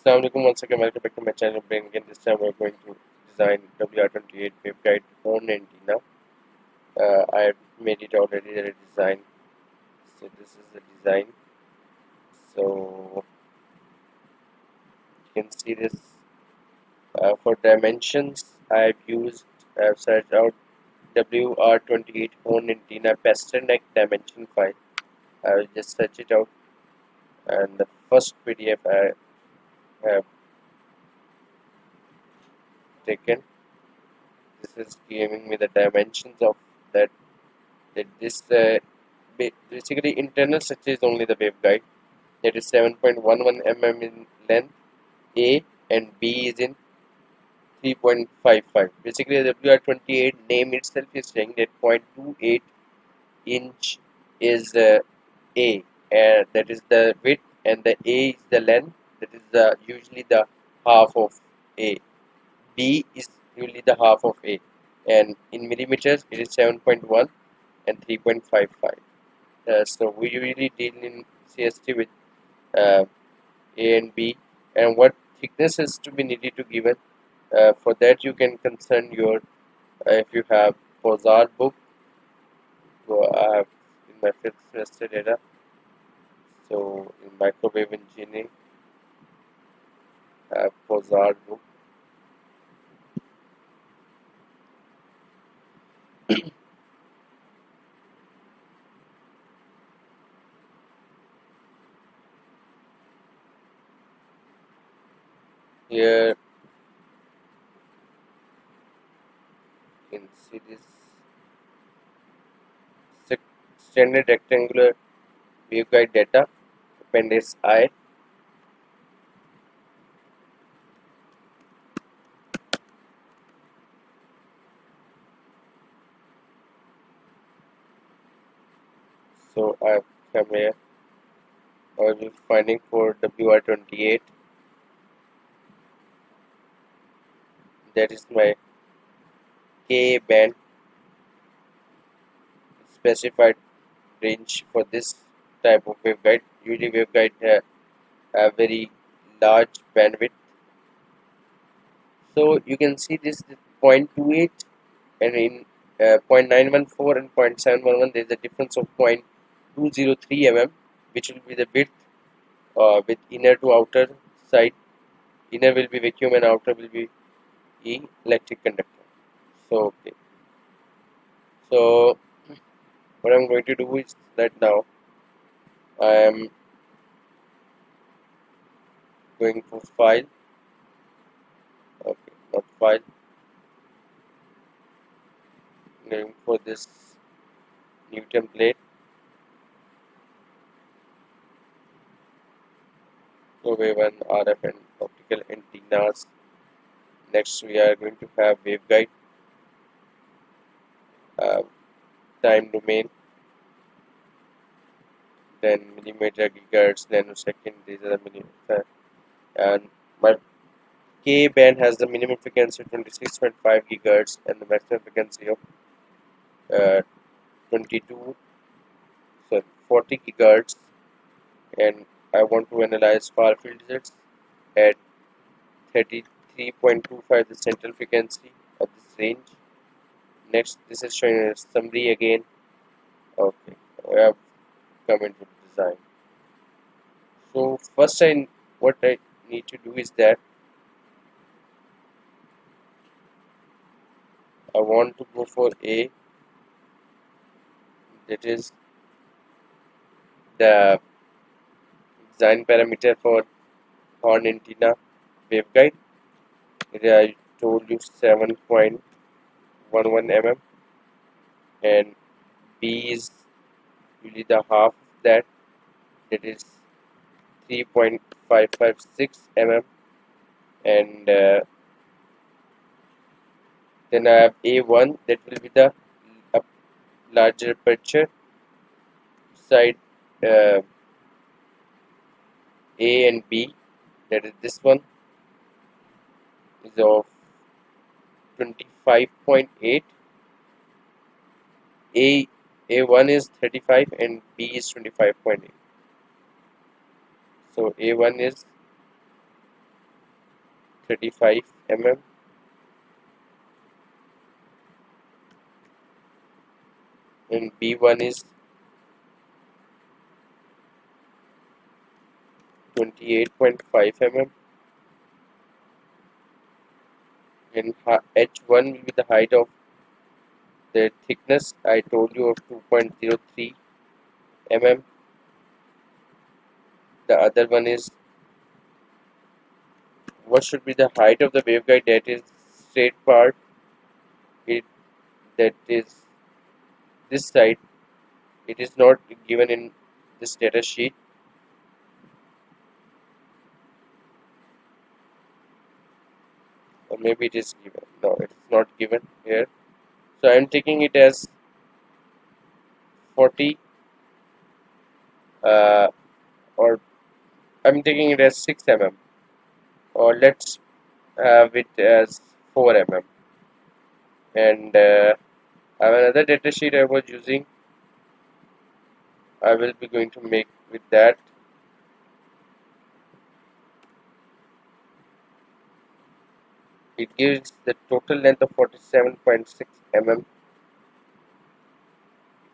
Assalamualaikum, once again welcome back to my channel BrainGain. This time we're going to design WR-28 waveguide phone antenna. I have made it already the design. So this is the design. So you can see this. For dimensions, I've searched out WR-28 phone antenna pasternak dimension file. I will just search it out, and the first PDF I have taken. This is giving me the dimensions of that. This basically internal structure is only the waveguide. That is 7.11 mm in length, A, and B is in 3.55. Basically, the WR-28 name itself is saying that 0.28 inch is A, and that is the width, and the A is the length. That is usually the half of A. B is usually the half of A, and in millimeters it is 7.1 and 3.55. So we usually deal in CST with uh, A and B, and what thickness is to be needed to given. For that you can concern your if you have Pozar book. So I have in my 5th semester data. So in microwave engineering, I have Pozar book. Here you can see this standard rectangular waveguide data appendix I. So I have come here. I will be finding for WR-28. That is my K band specified range for this type of waveguide. Usually waveguide have very large bandwidth. So you can see this 0.28 and in 0.914 and 0.711 there is a difference of 0.203 mm, which will be the width with inner to outer side. Inner will be vacuum and outer will be electric conductor. So okay. So what I'm going to do is that now I am going for file. Okay, not file. Going for this new template. So we have RF and optical antennas. Next we are going to have waveguide, uh, time domain, then millimeter, gigahertz, nanosecond. These are the millimeter. And my K band has the minimum frequency 26.5 gigahertz and the maximum frequency of uh, 22 sorry 40 gigahertz, and I want to analyze far field results at 33.25 the central frequency of this range. Next, this is showing a summary again. Okay, I have come into design. So first, what I need to do is that I want to go for A. That is the design parameter for horn antenna waveguide. I told you 7.11 mm, and B is really the half of that. That is 3.556 mm, and then I have A1, that will be the up larger aperture side, uh, A and B, that is this one is of 25.8. A A1 is 35 and B is 25.8. So A1 is 35 mm, and B1 is 28.5 mm, and H1 will be the height of the thickness I told you of 2.03 mm. The other one is what should be the height of the waveguide, that is straight part, it that is this side. It is not given in this data sheet, or maybe it is given. No, it is not given here. So I am taking it as 40, uh, or I'm taking it as 6 mm, or let's have it as 4 mm. And I have another data sheet I was using. I will be going to make with that. It gives the total length of 47.6 mm. You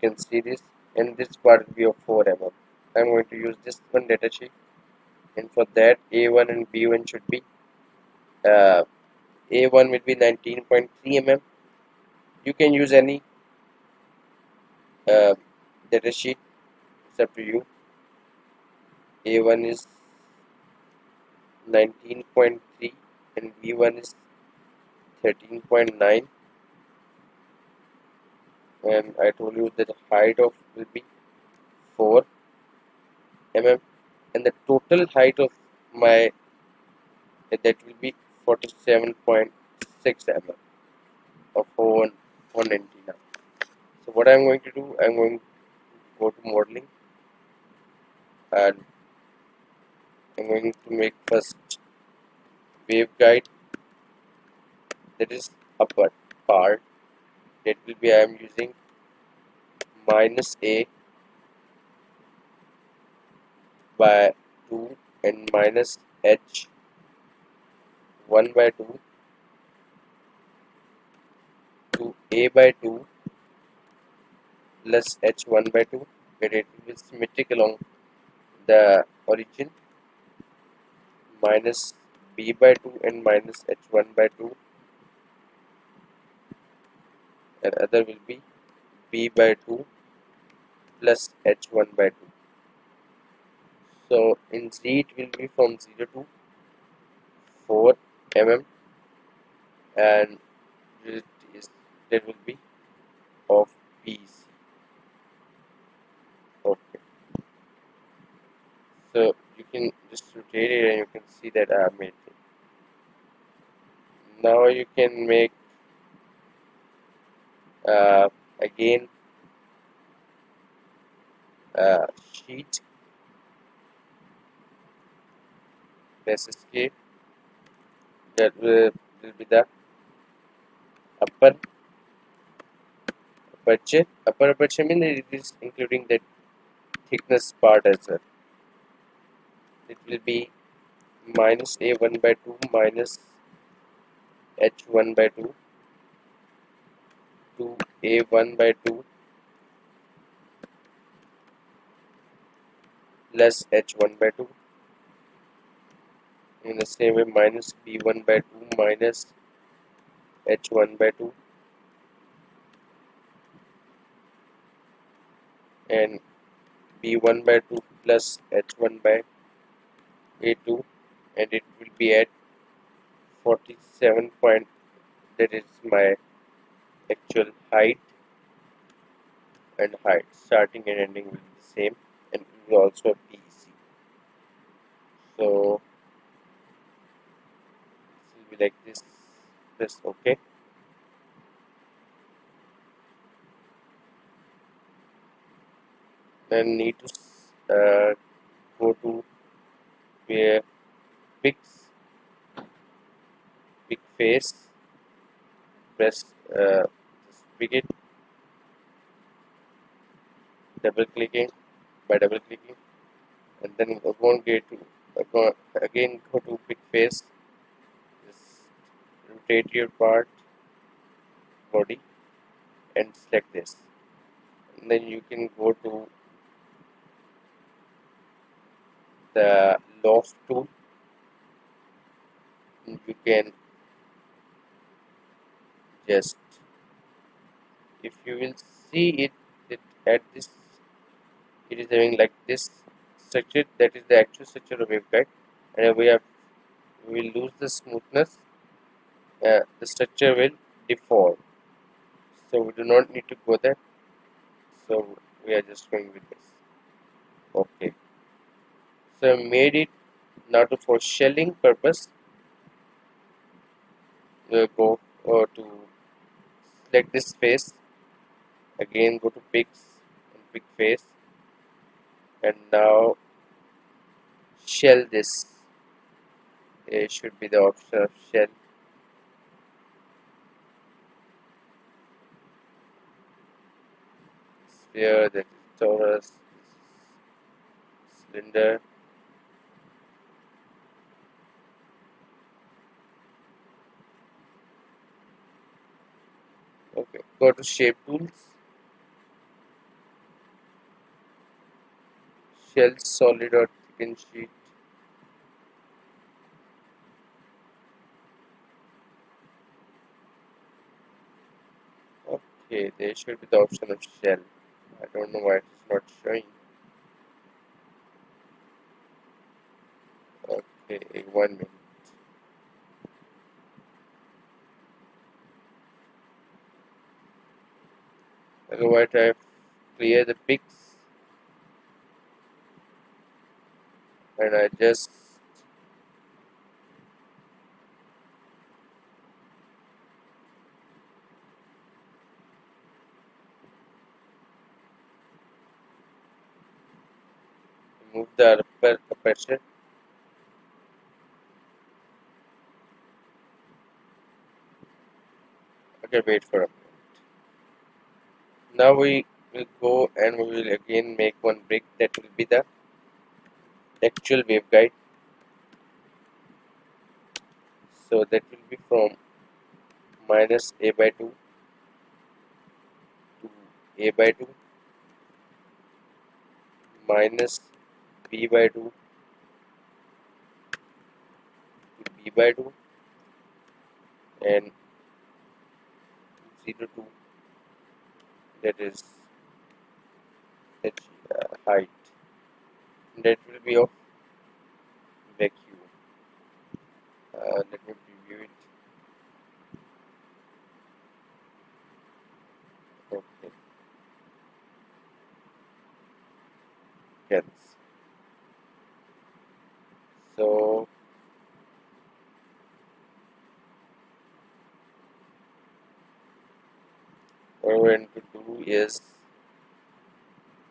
can see this, and this part will be of 4 mm. I'm going to use this one data sheet, and for that A1 and B1 should be uh, A1 will be 19.3 mm. You can use any uh, data sheet, it's up to you. A1 is 19.3 and B1 is 13.9, and I told you that the height of will be 4 mm, and the total height of my that will be 47.6 mm of one antenna. So what I'm going to do, I'm going to go to modeling, and I'm going to make first waveguide, that is upper part, that will be I am using minus a by 2 and minus h 1 by 2 to a by 2 plus h 1 by 2, where it will be symmetric along the origin, minus b by 2 and minus h 1 by 2, and other will be b by 2 plus h 1 by 2. So in Z it will be from 0 to 4 mm, and it is that will be of BC. Okay, so you can just rotate it and you can see that I have made it. Now you can make again sheet, press escape. That will be the upper aperture. Upper aperture means it is including the thickness part as well. It will be minus a1 by 2 minus h1 by 2 to a1 by 2 plus h1 by 2. In the same way, minus b1 by 2 minus h1 by 2, and b1 by 2 plus h1 by a2, and it will be at 47 point, that is my actual height, and height starting and ending will be the same, and it will also be easy. So this will be like this. Press OK. Then need to go to where fix pick face, press just pick it, double clicking, and then again go to pick face, rotate your part body and select this, and then you can go to the loft tool, and you can just, if you will see it, that at this it is having like this structure, that is the actual structure of waveguide, and we will lose the smoothness, the structure will deform, so we do not need to go there, so we are just going with this. Okay, so I made it. Now to for shelling purpose, we'll go to select this face, again go to pics and pick face, and now shell this. There should be the option of shell, sphere, that is torus, cylinder. Okay, go to shape tools, shell solid or thicken sheet. Okay, there should be the option of shell. I don't know why it is not showing. Okay, 1 minute. Otherwise, I clear the pics, and I just remove the aperture. Okay, wait for a minute. Now we will go and we will again make one brick that will be the actual waveguide. So that will be from minus a by 2 to a by 2 minus b by 2 to b by 2 and 0 to, that is h height. That will be of vacuum. Let me preview it. Okay, yes. So what I'm going to do is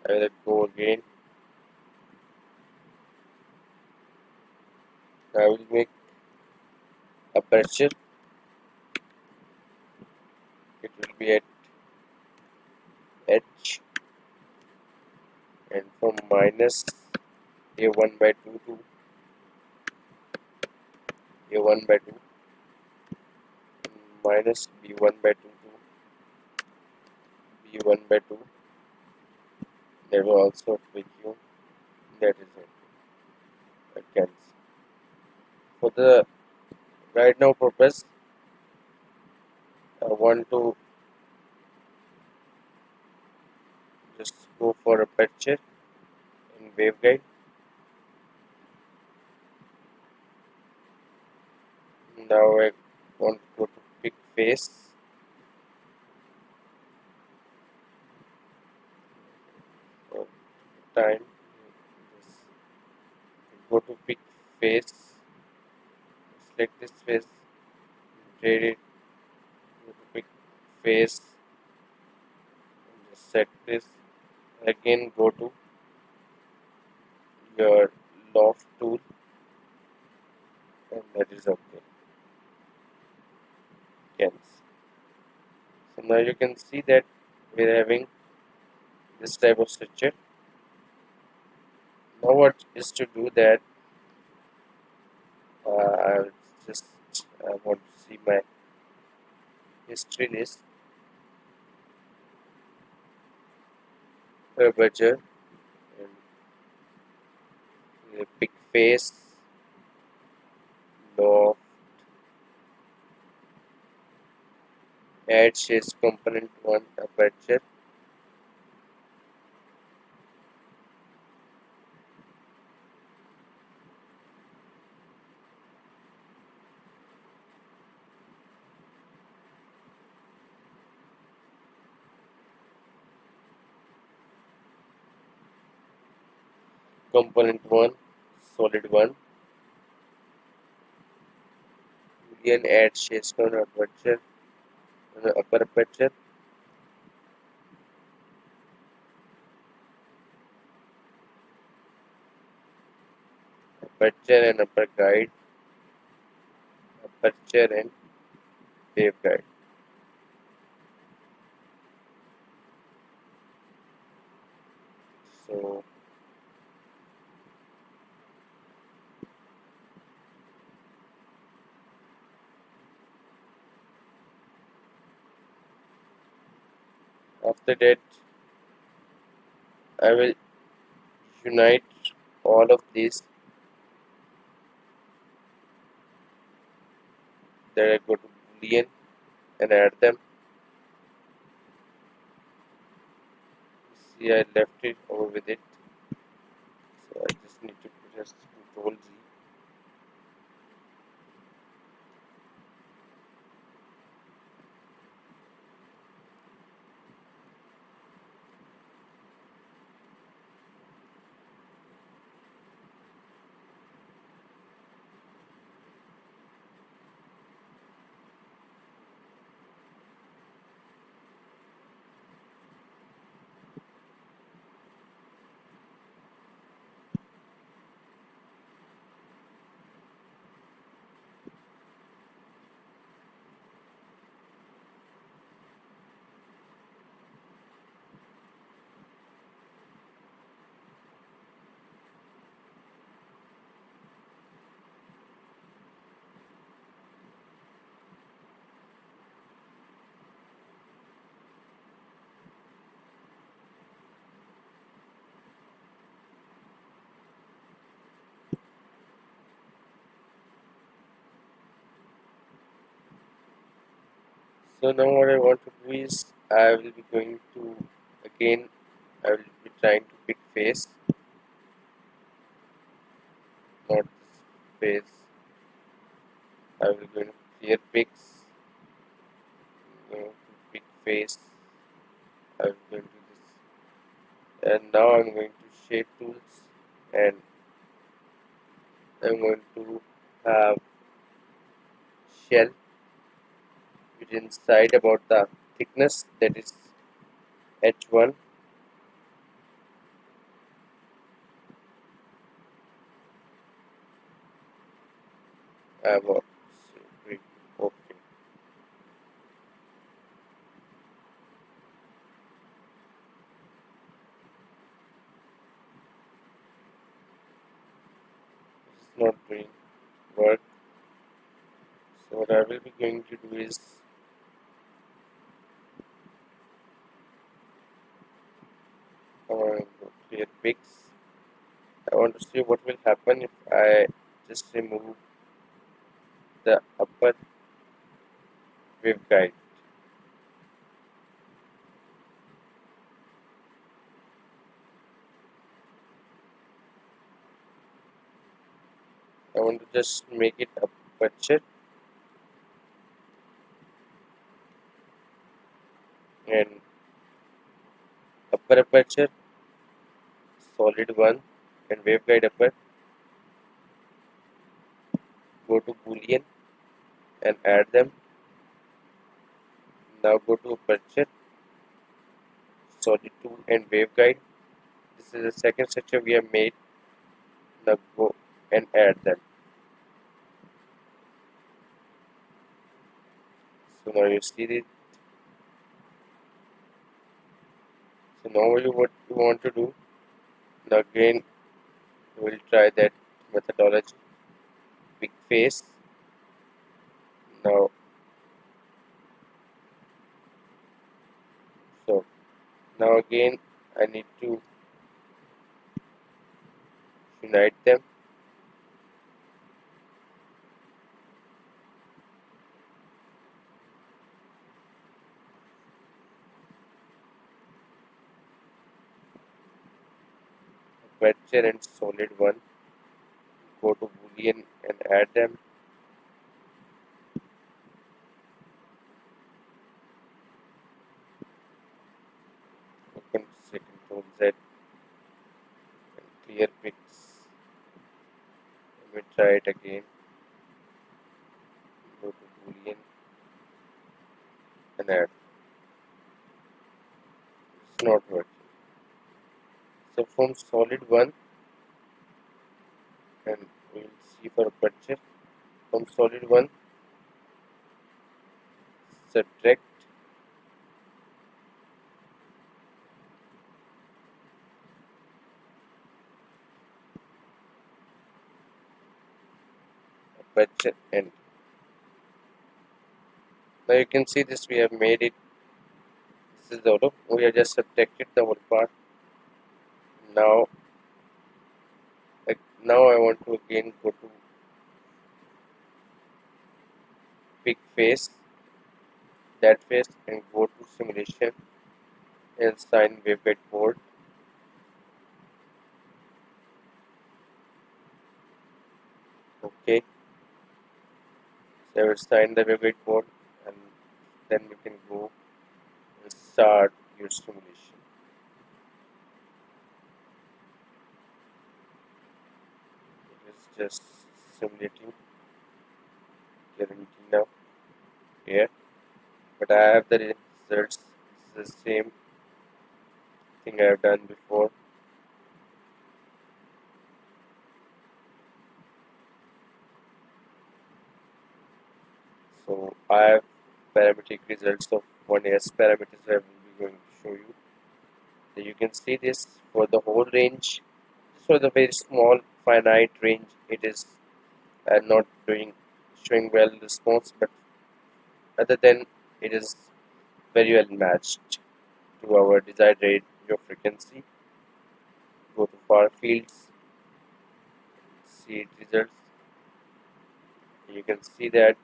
I will go again. I will make aperture. It will be at h, and from minus a1 by 2 to a1 by 2 minus b1 by 2 to b1 by 2. That will also vacuum. That is it. I can. For the right now purpose, I want to just go for aperture in waveguide. Now I want to go to pick face. For time, just go to pick face. Select this face. Rotate it. Go to pick face. And just set this. Again, go to your loft tool, and that is okay. Yes. So now you can see that we're having this type of structure. Now what is to do that, I'll just I want to see my history list, aperture, and pick face, law, add shades component 1 aperture, component 1 solid 1, Boolean add shades aperture, upper aperture, aperture and upper guide, aperture and waveguide. So after that, I will unite all of these. Then I go to Boolean and add them. See, I left it over with it. So I just need to press Control Z. So now what I want to do is I will be going to again I will be trying to pick face, not this face. I will going to clear picks, pick face. I will going to this, and now I'm going to shape tools, and I'm going to have shell which inside about the thickness, that is h1 about okay. It's not doing work. So what I will be going to do is clear pics. I want to see what will happen if I just remove the upper waveguide. I want to just make it aperture and upper aperture, solid 1 and waveguide upper. Go to Boolean and add them. Now go to aperture, solid 2 and waveguide. This is the second structure we have made. Now go and add them. So now you see it. So now what you want to do. Now again we will try that methodology. Pick face. Now Now again I need to unite them. Aperture and solid one. Go to Boolean and add them. Open say Control Z and clear pics. Let me try it again. Go to Boolean and add. It's not working. So from solid one, and we will see for aperture. From solid one, subtract aperture and now you can see this we have made it. This is the look. We have just subtracted the whole part. Now, now I want to again go to pick face, that face, and go to simulation and sign Waveguide board. Okay, so I will sign the Waveguide board, and then you can go and start your simulation. It is just simulating currently now here, but I have the results. It's the same thing I have done before. So I have parametric results of 1S parameters I will be going to show you. So you can see this for the whole range. For the very small finite range, it is not showing well response, but other than it is very well matched to our desired range of frequency. Go to far fields, see results. You can see that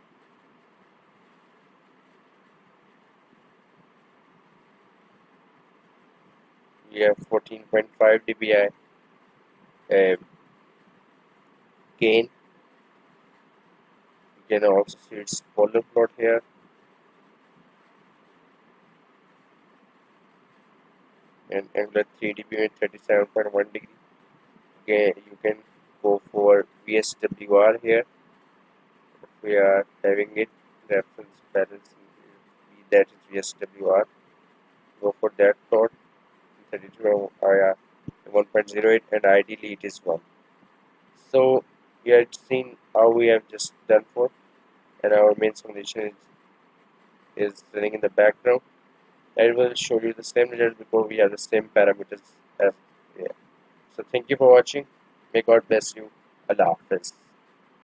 we have 14.5 dBi gain. You can also see its polar plot here, and angular 3 dB and 37.1 degree. Okay, you can go for VSWR here. We are having it reference balance, that is VSWR. Go for that plot. 32 IR 1.08, and ideally it is 1. So we have seen how we have just done for, and our main simulation is running in the background. I will show you the same result because we have the same parameters as here. So thank you for watching. May God bless you. Allah Hafiz.